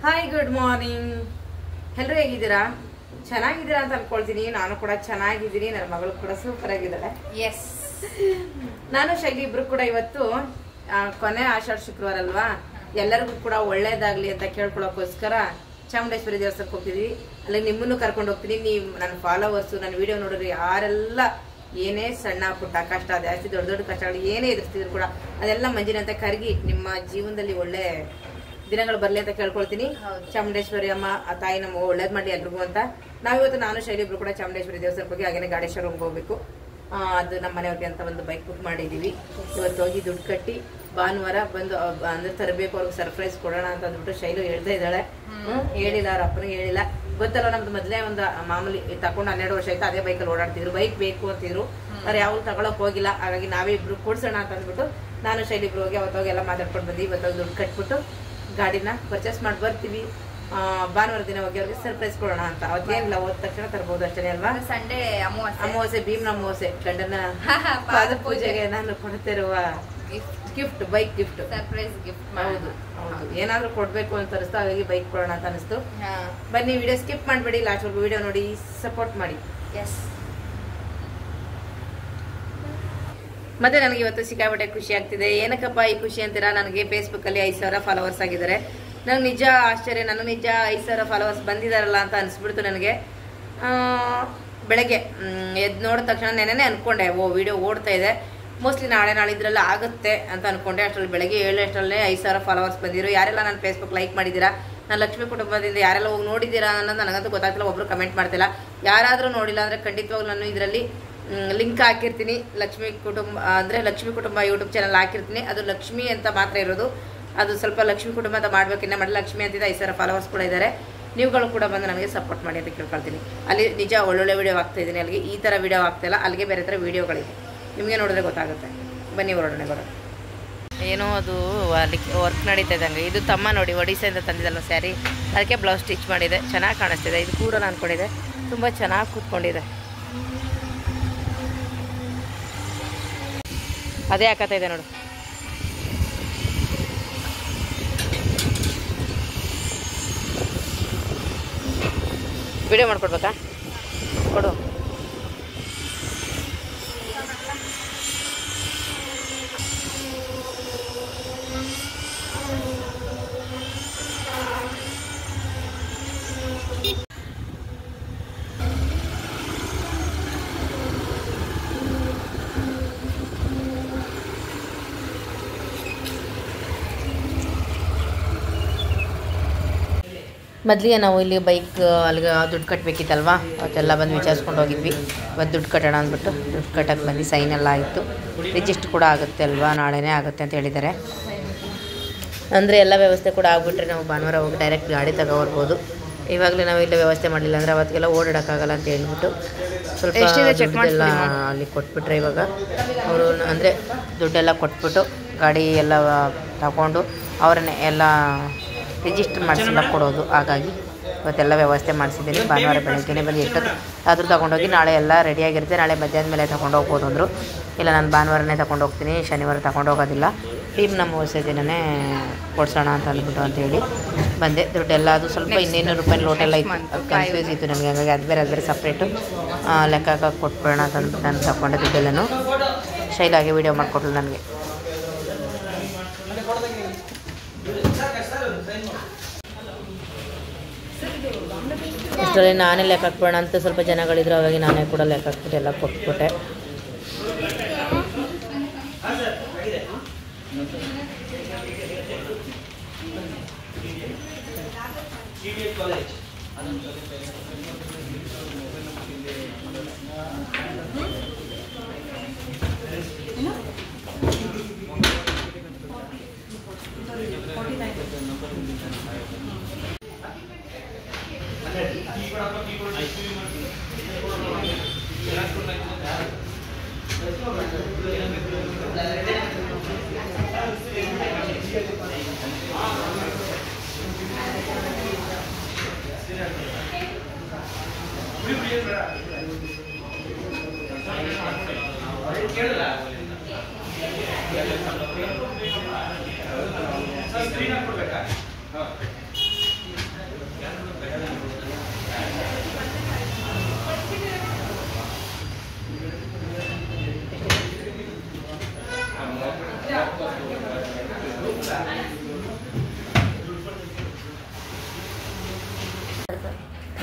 Hi good morning. ಎಲ್ಲರೂ ಹೇಗಿದ್ದೀರಾ? ಚೆನ್ನಾಗಿದ್ದೀರಾ ಅಂತ ಅನ್ಕೊಳ್ತೀನಿ. ನಾನು ಕೂಡ ಚೆನ್ನಾಗಿದ್ದೀನಿ, ನನ್ನ ಮಗಳು ಕೂಡ ಸೂಪರ್ ಆಗಿದ್ದಾಳೆ. ಎಸ್, ನಾನು ಶೈಲಿ ಇಬ್ರು ಕೂಡ ಇವತ್ತು ಕೊನೆ ಆಷಾಢ ಶುಕ್ರವಾರ ಅಲ್ವಾ, ಎಲ್ಲರಿಗೂ ಕೂಡ ಒಳ್ಳೇದಾಗ್ಲಿ ಅಂತ ಕೇಳ್ಕೊಳಕ್ಕೋಸ್ಕರ ಚಾಮುಂಡೇಶ್ವರಿ ದೇವಸ್ಥಾನಕ್ಕೆ ಹೋಗ್ತಿದ್ವಿ. ಅಲ್ಲಿ ನಿಮ್ಮನ್ನು ಕರ್ಕೊಂಡು ಹೋಗ್ತೀನಿ. ನೀವು ನನ್ನ ಫಾಲೋವರ್ಸು ನನ್ನ ವಿಡಿಯೋ ನೋಡಿದ್ರೆ ಯಾರೆಲ್ಲ ಏನೇ ಸಣ್ಣ ಪುಟ್ಟ ಕಷ್ಟ, ಜಾಸ್ತಿ ದೊಡ್ಡ ದೊಡ್ಡ ಕಷ್ಟಗಳು ಏನೇ ಎದುರಿಸ್ತಿದ್ರು ಕೂಡ ಅದೆಲ್ಲ ಮಂಜಿನಂತೆ ಕರಗಿ ನಿಮ್ಮ ಜೀವನದಲ್ಲಿ ಒಳ್ಳೆ ದಿನಗಳು ಬರ್ಲಿ ಅಂತ ಕೇಳ್ಕೊಳ್ತೀನಿ. ಚಾಮುಂಡೇಶ್ವರಿ ಅಮ್ಮ ಆ ತಾಯಿ ನಮ್ಮ ಒಳ್ಳೇದ್ ಮಾಡಿ ಎಲ್ರಿಗೂ ಅಂತ. ನಾವಿವತ್ತು ನಾನು ಶೈಲಿ ಇಬ್ರು ಕೂಡ ಚಾಮುಂಡೇಶ್ವರಿ ದೇವಸ್ಥಾನಕ್ಕೆ ಹೋಗಿ ಹಾಗೇನೆ ಗಾಡೇಶ್ವರಂಗೆ ಹೋಗ್ಬೇಕು. ಅದು ನಮ್ಮ ಮನೆಯವ್ರಿಗೆ ಅಂತ ಒಂದು ಬೈಕ್ ಬುಕ್ ಮಾಡಿದೀವಿ. ಇವತ್ತು ಹೋಗಿ ದುಡ್ಡು ಕಟ್ಟಿ ಭಾನುವಾರ ಬಂದು ಅಂದ್ರೆ ತರಬೇಕು, ಅವ್ರಿಗೆ ಸರ್ಪ್ರೈಸ್ ಕೊಡೋಣ ಅಂತ ಅಂದ್ಬಿಟ್ಟು ಶೈಲು ಹೇಳ್ತಾ ಇದ್ದಾಳೆ. ಹೇಳಿಲ್ಲ, ಅವ್ರ ಅಪ್ಪನಿಗೆ ಹೇಳಿಲ್ಲ. ಗೊತ್ತಲ್ಲ, ನಮ್ದು ಮೊದಲೇ ಒಂದು ಮಾಮೂಲಿ ತಗೊಂಡು 12 ವರ್ಷ ಆಯ್ತು ಅದೇ ಬೈಕಲ್ಲಿ ಓಡಾಡ್ತಿದ್ರು. ಬೈಕ್ ಬೇಕು ಅಂತಿದ್ರು, ಅವ್ರು ಯಾವಾಗ ತಗೊಳಕ್ ಹೋಗಿಲ್ಲ. ಹಾಗಾಗಿ ನಾವೇ ಇಬ್ರು ಕೊಡ್ಸೋಣ ಅಂತ ಅಂದ್ಬಿಟ್ಟು ನಾನು ಶೈಲಿ ಇಬ್ರು ಹೋಗಿ ಅವತ್ತೋಗೆಲ್ಲ ಮಾತಾಡ್ಕೊಂಡು ಬಂದು ಇವತ್ತು ದುಡ್ಡು ಕಟ್ಬಿಟ್ಟು ಗಾಡಿನ ಪರ್ಚೇಸ್ ಮಾಡಿ ಬರ್ತೀವಿ. ಭಾನುವಾರ ದಿನ ಹೋಗಿ ಅವ್ರಿಗೆ ಸರ್ಪ್ರೈಸ್ ಕೊಡೋಣ ಅಂತ. ಅವತ್ತೇನಿಲ್ಲ, ಹೋದ ತಕ್ಷಣ ತರಬಹುದು ಅಷ್ಟೇ ಅಲ್ವಾ. ಸಂಡೇ ಅಮಾವಾಸ್ಯೆ, ಭೀಮ್ನ ಅಮಾವಾಸ್ಯೆ, ಗಂಡನ ಪಾದ ಪೂಜೆಗೆ ನಾನು ಕೊಡ್ತಿರುವ gift, bike gift, surprise gift. ಹೌದು ಹೌದು, ಏನಾದ್ರೂ ಕೊಡ್ಬೇಕು ಅಂತ ಅನಿಸ್ತು, ಹಾಗಾಗಿ ಬೈಕ್ ಕೊಡೋಣ ಅಂತ ಅನಿಸ್ತು. ಬನ್ನಿ, ವಿಡಿಯೋ ಸ್ಕಿಪ್ ಮಾಡಬೇಡಿ, ಲಾಸ್ಟ್ ವರ್ಗು ವಿಡಿಯೋ ನೋಡಿ ಸಪೋರ್ಟ್ ಮಾಡಿ. ಎಸ್, ಮತ್ತೆ ನನಗೆ ಇವತ್ತು ಸಿಕ್ಕಾಪಟ್ಟೆ ಖುಷಿ ಆಗ್ತಿದೆ. ಏನಕ್ಕಪ್ಪ ಈ ಖುಷಿ ಅಂತೀರಾ? ನನಗೆ ಫೇಸ್ಬುಕ್ ಅಲ್ಲಿ 5,000 ಫಾಲೋವರ್ಸ್ ಆಗಿದ್ದಾರೆ. ನನಗೆ ನಿಜ ಆಶ್ಚರ್ಯ, ನಾನು ನಿಜ 5,000 ಫಾಲೋವರ್ಸ್ ಬಂದಿದಾರಲ್ಲ ಅಂತ ಅನಿಸ್ಬಿಡ್ತು ನನಗೆ. ಬೆಳಗ್ಗೆ ಎದ್ದು ನೋಡಿದ ತಕ್ಷಣ ನೆನೆನೆ ಅನ್ಕೊಂಡೆ, ವಿಡಿಯೋ ಓಡ್ತಾ ಇದೆ, ಮೋಸ್ಟ್ಲಿ ನಾಳಿದ್ರಲ್ಲಿ ಆಗುತ್ತೆ ಅಂತ ಅನ್ಕೊಂಡೆ. ಅಷ್ಟರಲ್ಲಿ ಬೆಳಗ್ಗೆ 7 ಅಷ್ಟರಲ್ಲೇ 5,000 ಫಾಲೋವರ್ಸ್ ಬಂದಿರು. ಯಾರೆಲ್ಲ ನಾನು ಫೇಸ್ಬುಕ್ ಲೈಕ್ ಮಾಡಿದ್ದೀರಾ, ನಾನು ಲಕ್ಷ್ಮೀ ಕುಟುಂಬದಿಂದ ಯಾರೆಲ್ಲ ಹೋಗಿ ನೋಡಿದ್ದೀರಾ ಅನ್ನೋದು ನನಗಂತೂ ಗೊತ್ತಾಗ್ತಿಲ್ಲ. ಒಬ್ರು ಕಮೆಂಟ್ ಮಾಡ್ತಿಲ್ಲ. ಯಾರಾದರೂ ನೋಡಿಲ್ಲ ಅಂದರೆ ಖಂಡಿತವಾಗ್ಲೂ ನಾನು ಇದರಲ್ಲಿ ಲಿಂಕ್ ಹಾಕಿರ್ತೀನಿ. ಲಕ್ಷ್ಮೀ ಕುಟುಂಬ ಅಂದರೆ ಲಕ್ಷ್ಮೀ ಕುಟುಂಬ ಯೂಟ್ಯೂಬ್ ಚಾನಲ್ ಹಾಕಿರ್ತೀನಿ. ಅದು ಲಕ್ಷ್ಮಿ ಅಂತ ಮಾತ್ರ ಇರೋದು. ಅದು ಸ್ವಲ್ಪ ಲಕ್ಷ್ಮೀ ಕುಟುಂಬ ಅಂತ ಮಾಡ್ಬೇಕಿನ್ನ ಮಾಡಿ ಲಕ್ಷ್ಮಿ ಅಂತಿದ್ದ 5,000 ಫಾಲೋವರ್ಸ್ ಕೂಡ ಇದ್ದಾರೆ. ನೀವುಗಳು ಕೂಡ ಬಂದು ನನಗೆ ಸಪೋರ್ಟ್ ಮಾಡಿ ಅಂತ ಕೇಳ್ಕೊಳ್ತೀನಿ. ಅಲ್ಲಿ ನಿಜ ಒಳ್ಳೊಳ್ಳೆ ವಿಡಿಯೋ ಆಗ್ತಾ ಇದ್ದೀನಿ. ಅಲ್ಲಿಗೆ ಈ ಥರ ವಿಡಿಯೋ ಆಗ್ತಾಯಿಲ್ಲ, ಅಲ್ಲಿಗೆ ಬೇರೆ ಥರ ವಿಡಿಯೋಗಳಿದೆ, ನಿಮಗೆ ನೋಡಿದ್ರೆ ಗೊತ್ತಾಗುತ್ತೆ. ಬನ್ನಿ ಹೊರಡನೆ ಬರೋಣ. ಏನೋ ಅದು ಅಲ್ಲಿ ವರ್ಕ್ ನಡೀತಾ ಇದ್ದಂಗೆ. ಇದು ತಮ್ಮ ನೋಡಿ ಒಡಿಸ್ಸೆಯಿಂದ ತಂದಿದ್ದಲ್ಲ ಸ್ಯಾರಿ, ಅದಕ್ಕೆ ಬ್ಲೌಸ್ ಸ್ಟಿಚ್ ಮಾಡಿದೆ. ಚೆನ್ನಾಗಿ ಕಾಣಿಸ್ತಿದೆ. ಇದು ಕೂಡ ಅಂದ್ಕೊಂಡಿದೆ, ತುಂಬ ಚೆನ್ನಾಗಿ ಕೂತ್ಕೊಂಡಿದೆ. ಅದೇ ಹಾಕತ್ತಾ ಇದೆ ನೋಡು. ವಿಡಿಯೋ ಮಾಡ್ಕೊಡ್ಬೇಕಾ? ಕೊಡು. ಮೊದಲಿಗೆ ನಾವು ಇಲ್ಲಿ ಬೈಕ್ ಅಲ್ಲಿಗೆ ದುಡ್ಡು ಕಟ್ಟಬೇಕಿತ್ತಲ್ವಾ, ಅವತ್ತೆಲ್ಲ ಬಂದು ವಿಚಾರಿಸ್ಕೊಂಡು ಹೋಗಿದ್ವಿ. ಇವತ್ತು ದುಡ್ಡು ಕಟ್ಟೋಣ ಅಂದ್ಬಿಟ್ಟು ದುಡ್ಡು ಕಟ್ಟಕ್ಕೆ ಬಂದು ಸೈನ್ ಎಲ್ಲ ಆಯಿತು. ರಿಜಿಸ್ಟರ್ ಕೂಡ ಆಗುತ್ತೆ ಅಲ್ವಾ, ನಾಳೆನೇ ಆಗುತ್ತೆ ಅಂತ ಹೇಳಿದ್ದಾರೆ. ಅಂದರೆ ಎಲ್ಲ ವ್ಯವಸ್ಥೆ ಕೂಡ ಆಗಿಬಿಟ್ರೆ ನಾವು ಭಾನುವಾರ ಹೋಗಿ ಡೈರೆಕ್ಟ್ ಗಾಡಿ ತಗೊಬರ್ಬೋದು. ಇವಾಗಲೇ ನಾವು ಇಲ್ಲ ವ್ಯವಸ್ಥೆ ಮಾಡಲಿಲ್ಲ ಅಂದರೆ ಅವತ್ತಿಗೆಲ್ಲ ಓಡಾಡೋಕ್ಕಾಗಲ್ಲ ಅಂತ ಹೇಳ್ಬಿಟ್ಟು ಸ್ವಲ್ಪ ದುಡ್ಡೆಲ್ಲ ಅಲ್ಲಿ ಕೊಟ್ಬಿಟ್ರೆ ಇವಾಗ ಅವರು, ಅಂದರೆ ದುಡ್ಡೆಲ್ಲ ಕೊಟ್ಬಿಟ್ಟು ಗಾಡಿ ಎಲ್ಲ ತಗೊಂಡು ಅವರನ್ನೇ ಎಲ್ಲ ರಿಜಿಸ್ಟರ್ ಮಾಡಿಸಿಲ್ಲ ಕೊಡೋದು. ಹಾಗಾಗಿ ಇವತ್ತೆಲ್ಲ ವ್ಯವಸ್ಥೆ ಮಾಡಿಸಿದ್ದೀನಿ. ಭಾನುವಾರ ಬೆಳಗ್ಗೆನೇ ಬಂದು ಎಷ್ಟೊತ್ತು ಆದರೂ ತೊಗೊಂಡೋಗಿ ನಾಳೆ ಎಲ್ಲ ರೆಡಿಯಾಗಿರುತ್ತೆ. ನಾಳೆ ಮಧ್ಯಾಹ್ನ ಮೇಲೆ ತೊಗೊಂಡು ಹೋಗ್ಬೋದು ಅಂದರು. ಇಲ್ಲ, ನಾನು ಭಾನುವಾರನೇ ತೊಗೊಂಡು ಹೋಗ್ತೀನಿ, ಶನಿವಾರ ತೊಗೊಂಡು ಹೋಗೋದಿಲ್ಲ. ಭೀಮ್ನ ಅಮಾವಾಸ್ಯೆ ದಿನವೇ ಕೊಡ್ಸೋಣ ಅಂತ ಅಂದ್ಬಿಟ್ಟು ಅಂತೇಳಿ ಬಂದೆ. ದುಡ್ಡೆಲ್ಲ ಅದು ಸ್ವಲ್ಪ 200 ರೂಪಾಯಿ ಲೋಟೆಲ್ಲ ಇತ್ತು, ಕನ್ಫ್ಯೂಸ್ ಇತ್ತು ನನಗೆ. ಹಾಗಾಗಿ ಅದು ಬೇರೆ ಸಪ್ರೇಟು ಲೆಕ್ಕ ಕೊಟ್ಬಿಡೋಣ ಅಂತ ಅಂದ್ಬಿಟ್ಟು ನಾನು ತಗೊಂಡೆ ದುಡ್ಡೆಲ್ಲನೂ. ಶೈಲಾಗಿ ವೀಡಿಯೋ ಮಾಡಿಕೊಟ್ಲು ನನಗೆ. ಅಷ್ಟರಲ್ಲಿ ನಾನೇ ಲೆಕ್ಕ ಹಾಕ್ಬೋಣ ಅಂತ ಸ್ವಲ್ಪ ಜನಗಳಿದ್ರು, ಹಾಗಾಗಿ ನಾನೇ ಕೂಡ ಲೆಕ್ಕ ಹಾಕ್ಬಿಟ್ಟು ಎಲ್ಲ ಕೊಟ್ಬಿಟ್ಟೆ.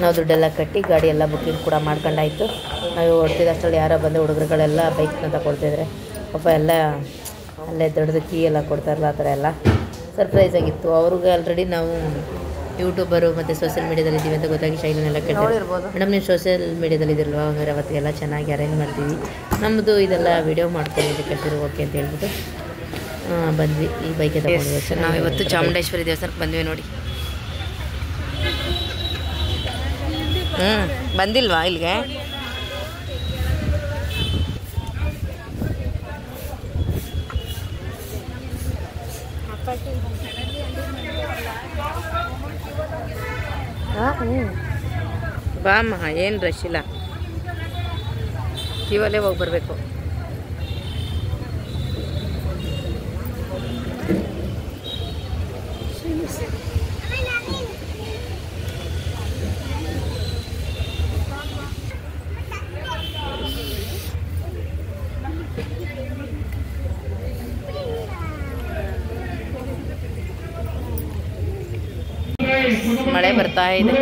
ನಾವು ದುಡ್ಡೆಲ್ಲ ಕಟ್ಟಿ ಗಾಡಿ ಎಲ್ಲ ಬುಕ್ಕಿಂಗ್ ಕೂಡ ಮಾಡ್ಕೊಂಡಾಯಿತು. ನಾವು ಹೊಡ್ತಿದ್ದ ಅಷ್ಟರಲ್ಲಿ ಯಾರೋ ಬಂದು ಹುಡುಗರುಗಳೆಲ್ಲ ಬೈಕ್ನ ತಗೊಳ್ತಿದ್ರೆ ಪಾಪ ಎಲ್ಲ ಅಲ್ಲೇ ದೊಡ್ಡದು ಕೀ ಎಲ್ಲ ಕೊಡ್ತಾರಲ್ಲ ಆ ಥರ ಎಲ್ಲ ಸರ್ಪ್ರೈಸ್ ಆಗಿತ್ತು. ಅವ್ರಿಗೆ ಆಲ್ರೆಡಿ ನಾವು ಯೂಟ್ಯೂಬರು ಮತ್ತು ಸೋಷಿಯಲ್ ಮೀಡಿಯಾದಲ್ಲಿ ಇದ್ದೀವಿ ಅಂತ ಗೊತ್ತಾಗಿ ಶೈಲಿನೆಲ್ಲ ಕೇಳ್ತಿರ್ಬೋದು. ಮೇಡಮ್ ನೀವು ಸೋಷಿಯಲ್ ಮೀಡಿಯಾದಲ್ಲಿ ಇದಿಲ್ವಾ ಹಂಗಾರೆ ಅವತ್ತಿಗೆಲ್ಲ ಚೆನ್ನಾಗಿ ಅರೇಂಜ್ ಮಾಡ್ತೀವಿ, ನಮ್ಮದು ಇದೆಲ್ಲ ವೀಡಿಯೋ ಮಾಡ್ಕೊಂಡು ಕೇಳ್ತಿರೋ ಓಕೆ ಅಂತ ಹೇಳ್ಬಿಟ್ಟು ಬಂದ್ವಿ. ಈ ಬೈಕೆ ತಗೊಂಡು ನಾವು ಇವತ್ತು ಚಾಮುಂಡೇಶ್ವರಿ ದೇವಸ್ಥಾನಕ್ಕೆ ಬಂದ್ವಿ ನೋಡಿ. ಬಂದಿಲ್ವಾ ಇಲ್ಲಿಗೆ? ಬಾಮ್ಮ, ಏನು ರಶ್ ಇಲ್ಲ, ಕ್ಯೂವಲ್ಲೇ ಹೋಗಿ ಬರಬೇಕು. ಮಳೆ ಬರ್ತಾ ಇದೆ.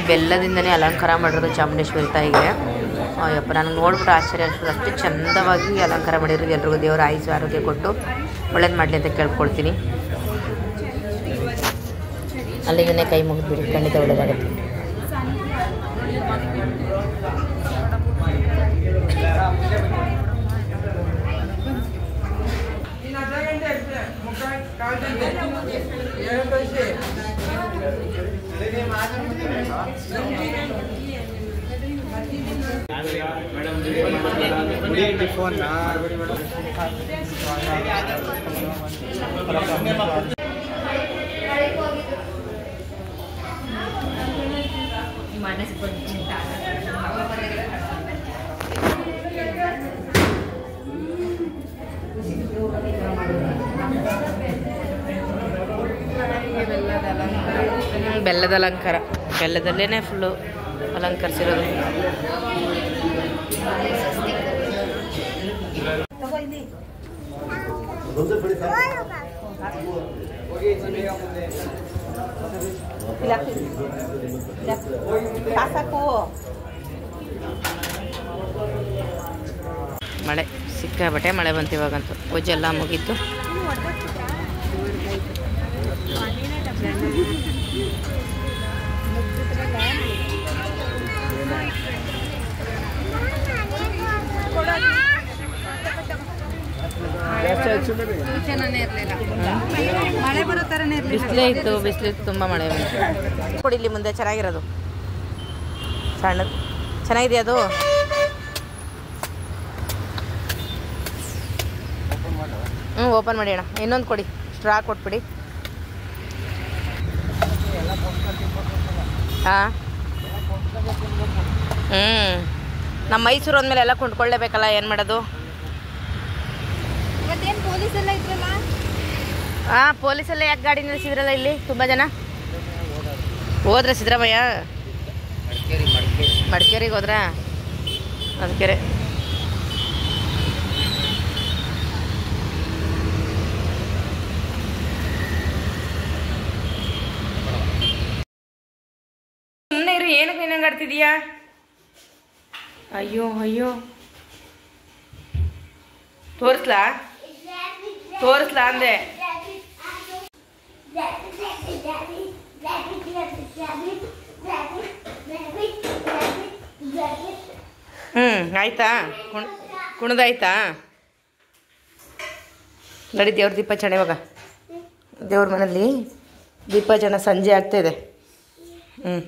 ಬೆಲ್ಲದಿಂದನೇ ಅಲಂಕಾರ ಮಾಡಿರೋದು ಚಾಮುಂಡೇಶ್ವರಿ ತಾಯಿಗೆ. ಅಯ್ಯಪ್ಪ, ನನಗೆ ನೋಡ್ಬಿಟ್ಟು ಆಶ್ಚರ್ಯ ಅನಿಸ್ತದೆ, ಅಷ್ಟು ಚಂದವಾಗಿ ಅಲಂಕಾರ ಮಾಡಿರೋದು. ಎಲ್ರಿಗೂ ದೇವರ ಆಯುಷು ಆರೋಗ್ಯ ಕೊಟ್ಟು ಒಳ್ಳೇದು ಮಾಡಲಿ ಅಂತ ಕೇಳ್ಕೊಳ್ತೀನಿ. ಅಲ್ಲಿಂದನೇ ಕೈ ಮುಗಿದ್ಬಿಡಿ, ಖಂಡಿತ ಒಳ್ಳೇದಾಗುತ್ತೆ. ಬೆಲ್ಲದ ಅಲಂಕಾರ, ಬೆಲ್ಲದಲ್ಲೇ ಫುಲ್ಲು ಅಲಂಕರಿಸಿರೋದು. ಮಳೆ ಸಿಕ್ಕಾಬಟ್ಟೆ ಮಳೆ ಬಂತು ಇವಾಗಂತೂ. ಪೂಜೆ ಎಲ್ಲ ಮುಗೀತು. ಬಿಸಿಲೇ ಇತ್ತು, ಬಿಸಿಲಿತ್ತು, ತುಂಬ ಮಳೆ ಬಂತು. ಕೊಡಿ ಇಲ್ಲಿ ಮುಂದೆ ಚೆನ್ನಾಗಿರೋದು, ಸಣ್ಣದು ಚೆನ್ನಾಗಿದೆ ಅದು. ಓಪನ್ ಮಾಡಿ ಅಣ್ಣ. ಇನ್ನೊಂದು ಕೊಡಿ, ಸ್ಟ್ರಾ ಕೊಟ್ಬಿಡಿ. ಹಾಂ, ನಮ್ಮ ಮೈಸೂರು ಅಂದಮೇಲೆ ಎಲ್ಲ ಕೊಂಡ್ಕೊಳ್ಳೇಬೇಕಲ್ಲ, ಏನು ಮಾಡೋದು. ಹಾಂ, ಪೊಲೀಸೆಲ್ಲ ಯಾಕೆ ಗಾಡಿ ನಿಲ್ಲಿಸಿದ್ರಲ್ಲ ಇಲ್ಲಿ ತುಂಬ ಜನ? ಹೋದ್ರೆ ಸಿದ್ದರಾಮಯ್ಯ ಮಡಿಕೇರಿಗೆ ಹೋದ್ರಾ? ಅದಕ್ಕೆ ಸುಮ್ಮನೆ ಇರು, ಏನಕ್ಕೆ ನೀನು ಆಡ್ತಿದೀಯಾ? ಅಯ್ಯೋ ಅಯ್ಯೋ, ತೋರಿಸ್ಲಾ ಅಂದೆ. ಆಯ್ತಾ? ಕುಣದಾಯ್ತಾ? ನಡಿ ದೇವ್ರ ದೀಪ ಚಣ. ಇವಾಗ ದೇವ್ರ ಮನೇಲಿ ದೀಪ ಜನ ಸಂಜೆ ಆಗ್ತಾಯಿದೆ. ಹ್ಮ್